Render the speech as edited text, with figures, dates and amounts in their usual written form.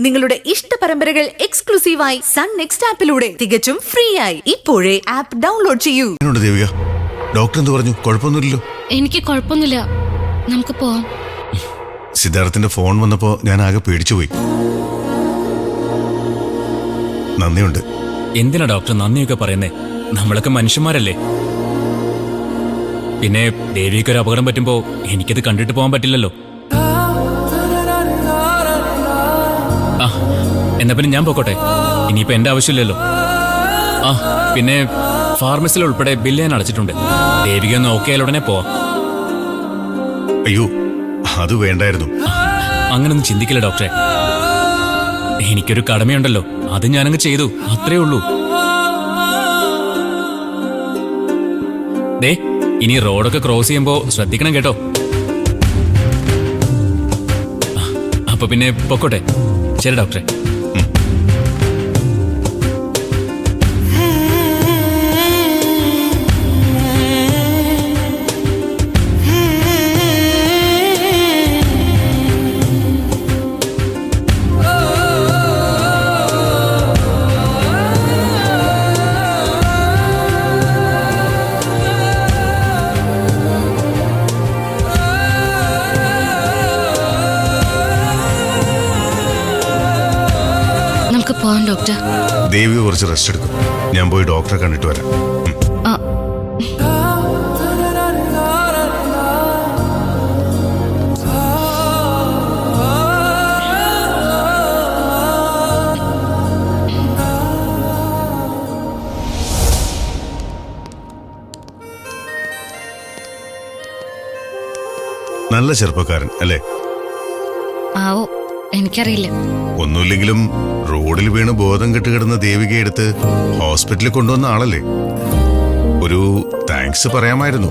നിങ്ങളുടെ ഇഷ്ട പരമ്പരകൾ എക്സ്ക്ലൂസീവായി സൺ നെക്സ്റ്റ് ആപ്പിലൂടെ തികച്ചും ഫ്രീ ആയി ഇപ്പോഴേ ആപ്പ് ഡൗൺലോഡ് ചെയ്യൂ. ദേവിക, ഡോക്ടർ എന്ത് പറഞ്ഞു? കുഴപ്പമൊന്നുമില്ലല്ലോ? എനിക്ക് കുഴപ്പമൊന്നുമില്ല, നമുക്ക് പോവാം. സിദ്ധാർത്ഥിന്റെ ഫോൺ വന്നപ്പോ ഞാൻ ആകെ പേടിച്ചുപോയി. നന്ദിയുണ്ട്. എന്തിനാ ഡോക്ടർ നന്ദിയൊക്കെ പറയുന്നേ? നമ്മളൊക്കെ മനുഷ്യന്മാരല്ലേ. പിന്നെ ദേവിക്ക് ഒരു അപകടം പറ്റുമ്പോ എനിക്കത് കണ്ടിട്ട് പോകാൻ പറ്റില്ലല്ലോ. ആ എന്നാ പിന്നെ ഞാൻ പോക്കോട്ടെ, ഇനിയിപ്പോ എന്റെ ആവശ്യമില്ലല്ലോ. ആ പിന്നെ ഫാർമസിയിൽ ഉൾപ്പെടെ ബില്ല് ഞാൻ അടച്ചിട്ടുണ്ട്. ദേവിക ഒന്ന് ഓക്കെ ആയാൽ ഉടനെ പോവാം. അയ്യോ, അത് വേണ്ടായിരുന്നു. അങ്ങനൊന്നും ചിന്തിക്കില്ല ഡോക്ടറെ. എനിക്കൊരു കടമയുണ്ടല്ലോ, അത് ഞാനങ്ങ് ചെയ്തു, അത്രേ ഉള്ളൂ. ദേ, ഇനി റോഡൊക്കെ ക്രോസ് ചെയ്യുമ്പോ ശ്രദ്ധിക്കണം കേട്ടോ. അപ്പൊ പിന്നെ പൊക്കോട്ടെ. ശരി ഡോക്ടറെ. നമുക്ക് പോവാം ഡോക്ടർ. ദേവി കുറച്ച് റെസ്റ്റ് എടുക്കും. ഞാൻ പോയി ഡോക്ടറെ കണ്ടിട്ട് വരാം. നല്ല ചെറുപ്പക്കാരൻ അല്ലേ? ആവോ, എനിക്കറിയില്ല. ഒന്നുമില്ലെങ്കിലും റോഡിൽ വീണ് ബോധം കെട്ടുകിടന്ന ദേവികയെ എടുത്ത് ഹോസ്പിറ്റലിൽ കൊണ്ടുവന്ന ആളല്ലേ? ഒരു താങ്ക്സ് പറയാമായിരുന്നു.